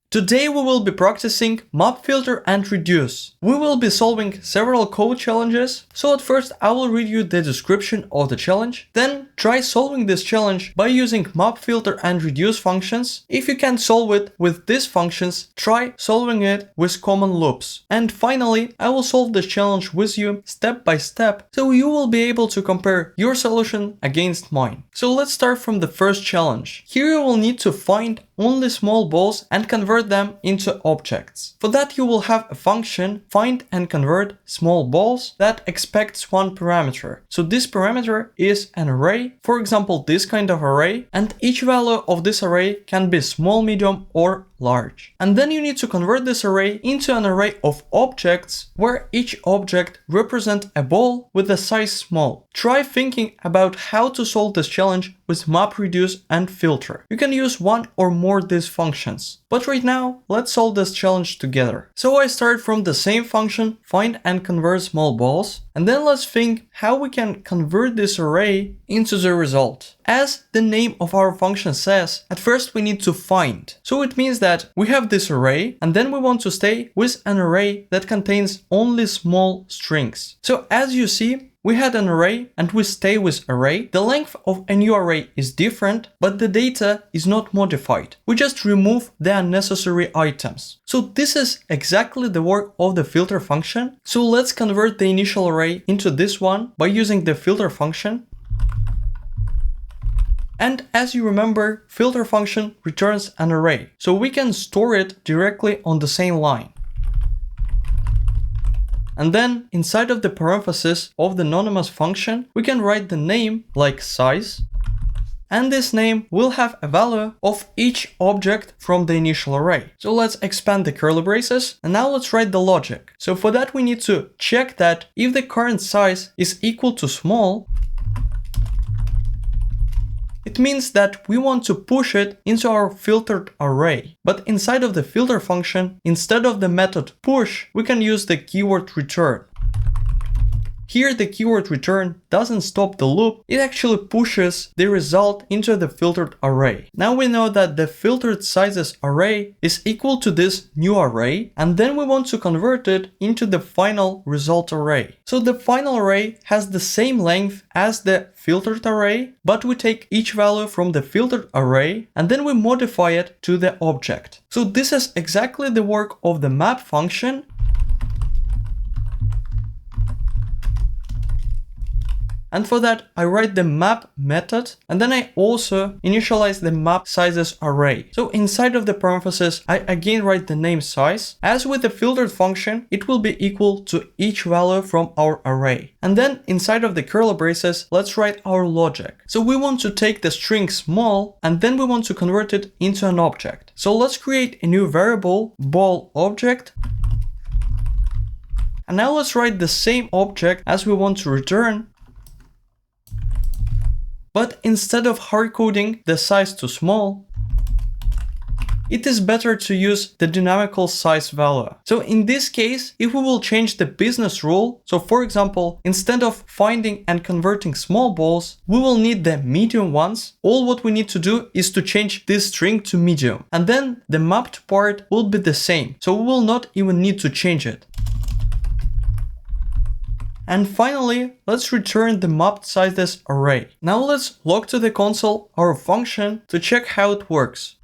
Today we will be practicing map filter and reduce. We will be solving several code challenges, so at first I will read you the description of the challenge, then try solving this challenge by using map filter and reduce functions. If you can't solve it with these functions, try solving it with common loops. And finally, I will solve this challenge with you step by step, so you will be able to compare your solution against mine. So let's start from the first challenge. Here you will need to find only small balls and convert them into objects. For that you will have a function find and convert small balls that expects one parameter. So this parameter is an array, for example this kind of array, and each value of this array can be small, medium or large. And then you need to convert this array into an array of objects where each object represents a ball with a size small. Try thinking about how to solve this challenge with map, reduce and filter. You can use one or more of these functions. But right now, let's solve this challenge together. So I start from the same function, find and convert small balls, and then let's think how we can convert this array into the result. As the name of our function says, at first we need to find. So it means that we have this array and then we want to stay with an array that contains only small strings. So as you see, we had an array and we stay with array. The length of a new array is different, but the data is not modified. We just remove the unnecessary items. So this is exactly the work of the filter function. So let's convert the initial array into this one by using the filter function. And as you remember, filter function returns an array. So we can store it directly on the same line. And then inside of the parenthesis of the anonymous function, we can write the name like size. And this name will have a value of each object from the initial array. So let's expand the curly braces and now let's write the logic. So for that we need to check that if the current size is equal to small, it means that we want to push it into our filtered array. But inside of the filter function, instead of the method push, we can use the keyword return. Here the keyword return doesn't stop the loop, it actually pushes the result into the filtered array. Now we know that the filtered sizes array is equal to this new array, and then we want to convert it into the final result array. So the final array has the same length as the filtered array, but we take each value from the filtered array and then we modify it to the object. So this is exactly the work of the map function. And for that, I write the map method and then I also initialize the map sizes array. So inside of the parentheses, I again write the name size. As with the filtered function, it will be equal to each value from our array. And then inside of the curly braces, let's write our logic. So we want to take the string small and then we want to convert it into an object. So let's create a new variable, ball object. And now let's write the same object as we want to return. But instead of hard-coding the size to small, it is better to use the dynamical size value. So in this case, if we will change the business rule, so for example, instead of finding and converting small balls, we will need the medium ones. All what we need to do is to change this string to medium. And then the mapped part will be the same. So we will not even need to change it. And finally, let's return the mapped sizes array. Now let's log to the console our function to check how it works.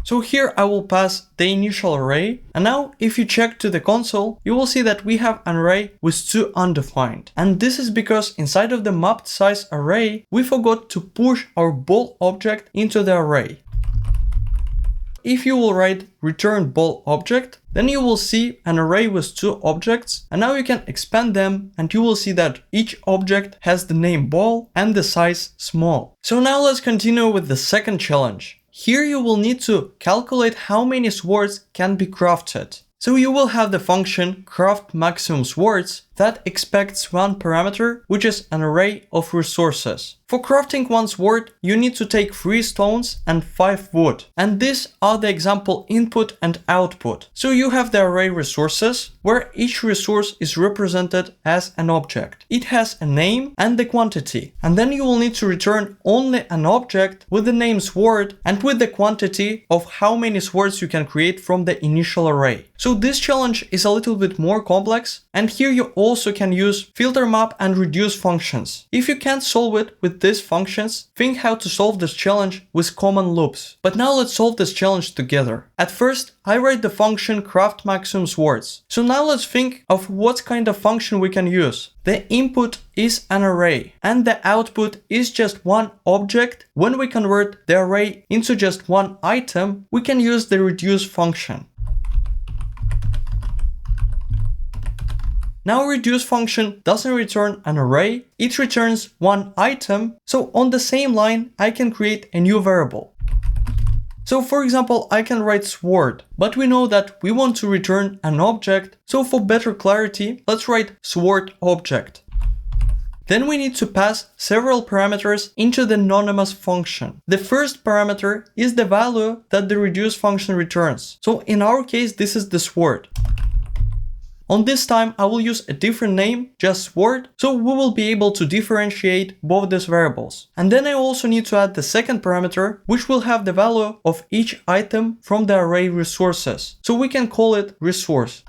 So here I will pass the initial array. And now if you check to the console, you will see that we have an array with two undefined. And this is because inside of the mapped size array, we forgot to push our ball object into the array. If you will write return ball object, then you will see an array with two objects, and now you can expand them and you will see that each object has the name ball and the size small. So now let's continue with the second challenge. Here you will need to calculate how many swords can be crafted. So you will have the function craft maximum swords, that expects one parameter, which is an array of resources. For crafting one sword, you need to take 3 stones and 5 wood. And these are the example input and output. So you have the array resources, where each resource is represented as an object. It has a name and the quantity. And then you will need to return only an object with the name sword and with the quantity of how many swords you can create from the initial array. So this challenge is a little bit more complex, and here you also can use filter map and reduce functions. If you can't solve it with these functions, think how to solve this challenge with common loops. But now let's solve this challenge together. At first, I write the function craft maximum swords. So now let's think of what kind of function we can use. The input is an array and the output is just one object. When we convert the array into just one item, we can use the reduce function. Now reduce function doesn't return an array, it returns one item. So on the same line, I can create a new variable. So for example, I can write sword, but we know that we want to return an object. So for better clarity, let's write sword object. Then we need to pass several parameters into the anonymous function. The first parameter is the value that the reduce function returns. So in our case, this is the sword. On this time, I will use a different name, just sword, so we will be able to differentiate both these variables. And then I also need to add the second parameter, which will have the value of each item from the array resources. So we can call it resource.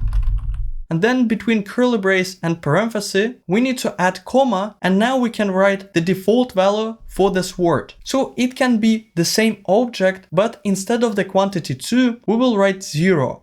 And then between curly brace and parenthesis, we need to add comma, and now we can write the default value for the sword. So it can be the same object, but instead of the quantity 2, we will write 0.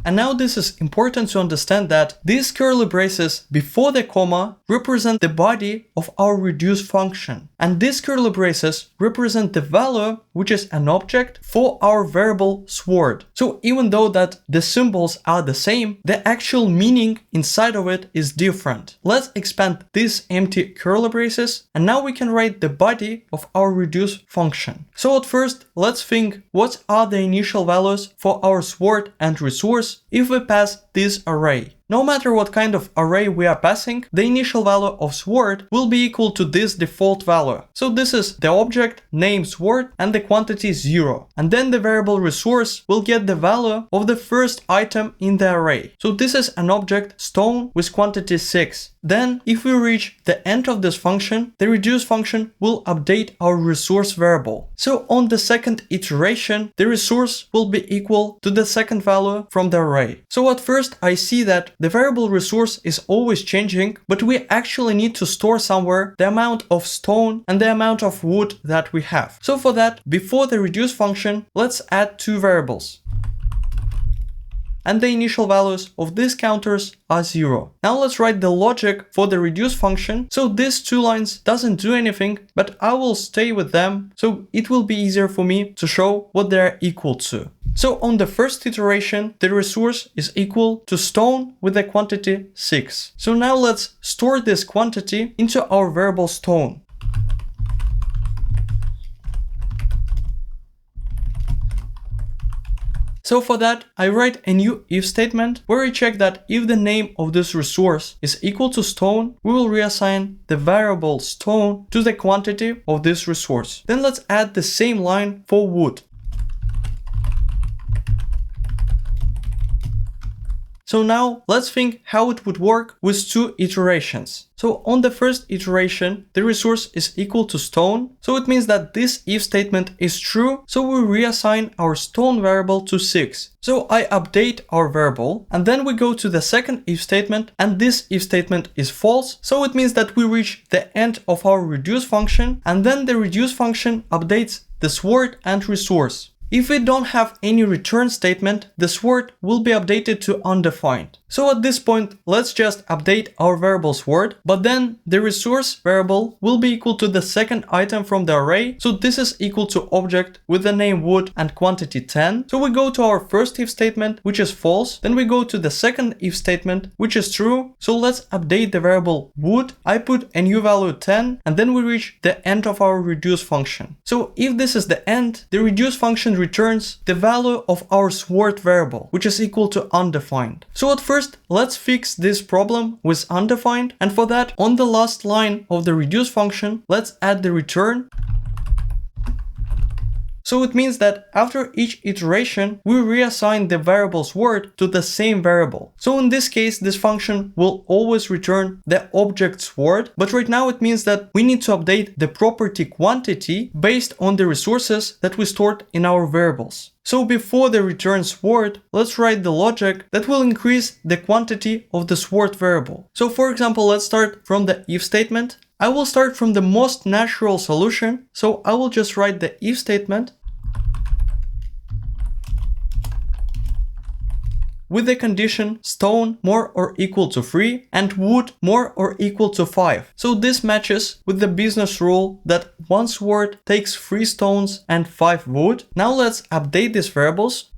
And now this is important to understand that these curly braces before the comma represent the body of our reduce function. And these curly braces represent the value, which is an object, for our variable sword. So even though that the symbols are the same, the actual meaning inside of it is different. Let's expand these empty curly braces, and now we can write the body of our reduce function. So at first, let's think what are the initial values for our sword and resource if we pass this array. No matter what kind of array we are passing, the initial value of sword will be equal to this default value. So this is the object, name sword, and the quantity 0. And then the variable resource will get the value of the first item in the array. So this is an object stone with quantity 6. Then, if we reach the end of this function, the reduce function will update our resource variable. So on the second iteration, the resource will be equal to the second value from the array. So at first, I see that the variable resource is always changing, but we actually need to store somewhere the amount of stone and the amount of wood that we have. So for that, before the reduce function, let's add 2 variables. And the initial values of these counters are 0. Now let's write the logic for the reduce function. So these 2 lines doesn't do anything, but I will stay with them, so it will be easier for me to show what they're equal to. So on the first iteration, the resource is equal to stone with the quantity 6. So now let's store this quantity into our variable stone. So for that, I write a new if statement where I check that if the name of this resource is equal to stone, we will reassign the variable stone to the quantity of this resource. Then let's add the same line for wood. So now let's think how it would work with 2 iterations. So on the first iteration, the resource is equal to stone. So it means that this if statement is true. So we reassign our stone variable to 6. So I update our variable, and then we go to the second if statement, and this if statement is false. So it means that we reach the end of our reduce function, and then the reduce function updates the sword and resource. If we don't have any return statement, the sword will be updated to undefined. So at this point, let's just update our variable sword, but then the resource variable will be equal to the second item from the array. So this is equal to object with the name wood and quantity 10. So we go to our first if statement, which is false. Then we go to the second if statement, which is true. So let's update the variable wood. I put a new value 10, and then we reach the end of our reduce function. So if this is the end, the reduce function returns the value of our sword variable, which is equal to undefined. So at first, let's fix this problem with undefined, and for that, on the last line of the reduce function, let's add the return. So it means that after each iteration, we reassign the variable's word to the same variable. So in this case, this function will always return the object's word, but right now it means that we need to update the property quantity based on the resources that we stored in our variables. So before the return sword, let's write the logic that will increase the quantity of the sword variable. So for example, let's start from the if statement. I will start from the most natural solution, so I will just write the if statement with the condition stone more or equal to 3 and wood more or equal to 5. So this matches with the business rule that one sword takes 3 stones and 5 wood. Now let's update these variables.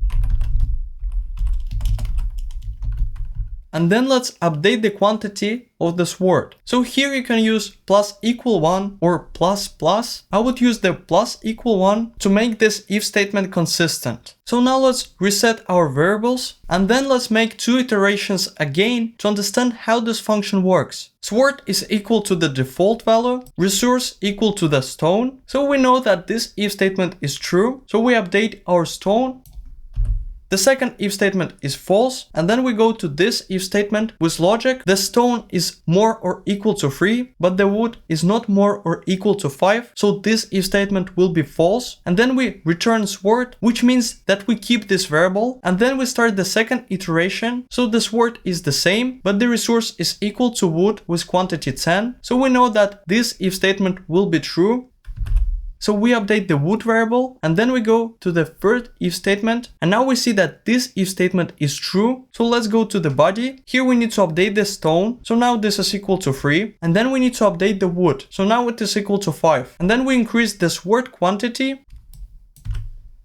And then let's update the quantity of the sword. So here you can use plus equal 1 or plus plus. I would use the plus equal 1 to make this if statement consistent. So now let's reset our variables and then let's make 2 iterations again to understand how this function works. Sword is equal to the default value, resource equal to the stone. So we know that this if statement is true. So we update our stone. The second if statement is false, and then we go to this if statement with logic. The stone is more or equal to 3, but the wood is not more or equal to 5, so this if statement will be false. And then we return sword, which means that we keep this variable, and then we start the second iteration. So the sword is the same, but the resource is equal to wood with quantity 10, so we know that this if statement will be true. So we update the wood variable and then we go to the third if statement, and now we see that this if statement is true. So let's go to the body. Here we need to update the stone. So now this is equal to 3, and then we need to update the wood. So now it is equal to 5, and then we increase the sword quantity.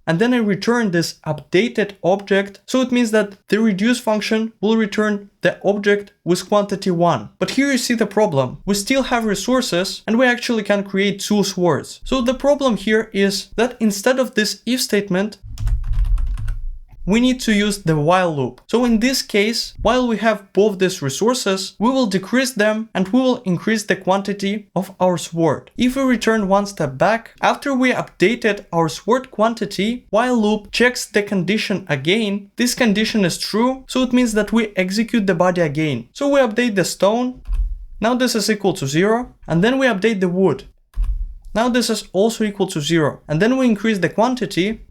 And then I return this updated object. So it means that the reduce function will return the object with quantity 1. But here you see the problem. We still have resources and we actually can create 2 swords. So the problem here is that instead of this if statement, we need to use the while loop. So in this case, while we have both these resources, we will decrease them and we will increase the quantity of our sword. If we return one step back, after we updated our sword quantity, while loop checks the condition again. This condition is true, so it means that we execute the body again. So we update the stone. Now this is equal to 0, and then we update the wood. Now this is also equal to 0, and then we increase the quantity.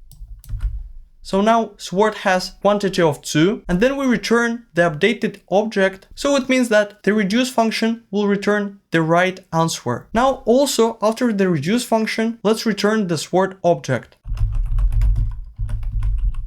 So now sword has quantity of 2, and then we return the updated object. So it means that the reduce function will return the right answer. Now also after the reduce function, let's return the sword object.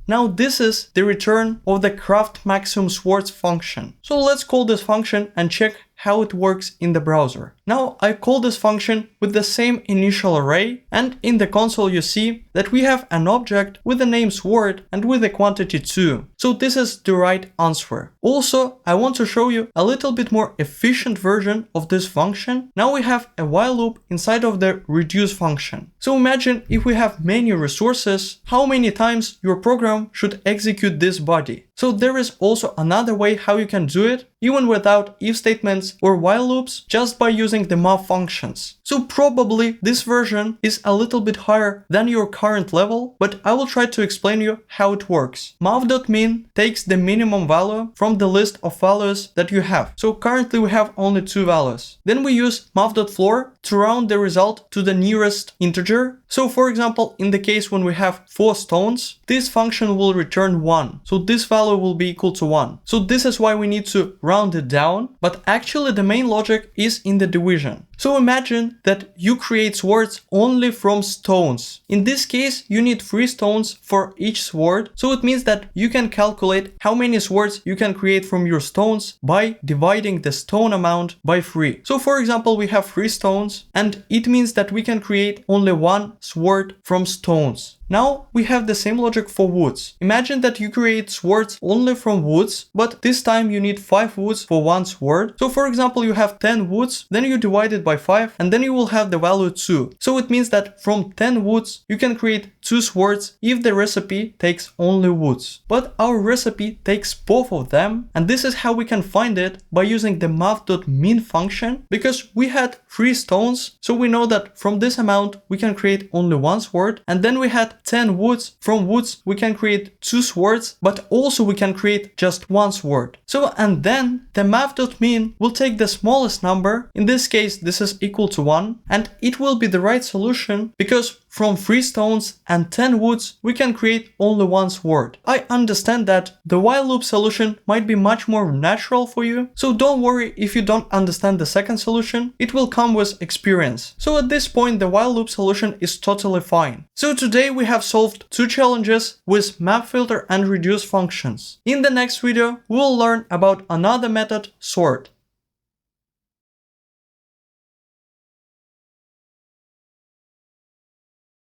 Now this is the return of the craft maximum swords function. So let's call this function and check how it works in the browser. Now I call this function with the same initial array, and in the console you see that we have an object with the name sword and with the quantity 2. So this is the right answer. Also, I want to show you a little bit more efficient version of this function. Now we have a while loop inside of the reduce function. So imagine if we have many resources, how many times your program should execute this body. So there is also another way how you can do it, even without if statements or while loops, just by using the math functions. So probably this version is a little bit higher than your current level, but I will try to explain you how it works. Math.min takes the minimum value from the list of values that you have. So currently we have only 2 values. Then we use math.floor to round the result to the nearest integer. So for example, in the case when we have 4 stones, this function will return 1. So this value will be equal to 1. So this is why we need to round it down, but actually the main logic is in the division. So imagine that you create swords only from stones. In this case, you need 3 stones for each sword. So it means that you can calculate how many swords you can create from your stones by dividing the stone amount by 3. So for example, we have 3 stones, and it means that we can create only 1 sword from stones. Now we have the same logic for woods. Imagine that you create swords words only from woods, but this time you need 5 woods for one sword. So for example, you have 10 woods, then you divide it by 5, and then you will have the value 2. So it means that from 10 woods, you can create 2 swords if the recipe takes only woods. But our recipe takes both of them, and this is how we can find it by using the math.min function, because we had 3 stones, so we know that from this amount we can create only one sword, and then we had 10 woods. From woods we can create 2 swords, but also we can create just one sword. So and then the math.min will take the smallest number, in this case this is equal to 1, and it will be the right solution because from 3 stones and 10 woods we can create only one sword. I understand that the while loop solution might be much more natural for you, so don't worry if you don't understand the second solution, it will come with experience. So at this point the while loop solution is totally fine. So today we have solved 2 challenges with map filter and reduce functions. In the next video we will learn about another method, sort.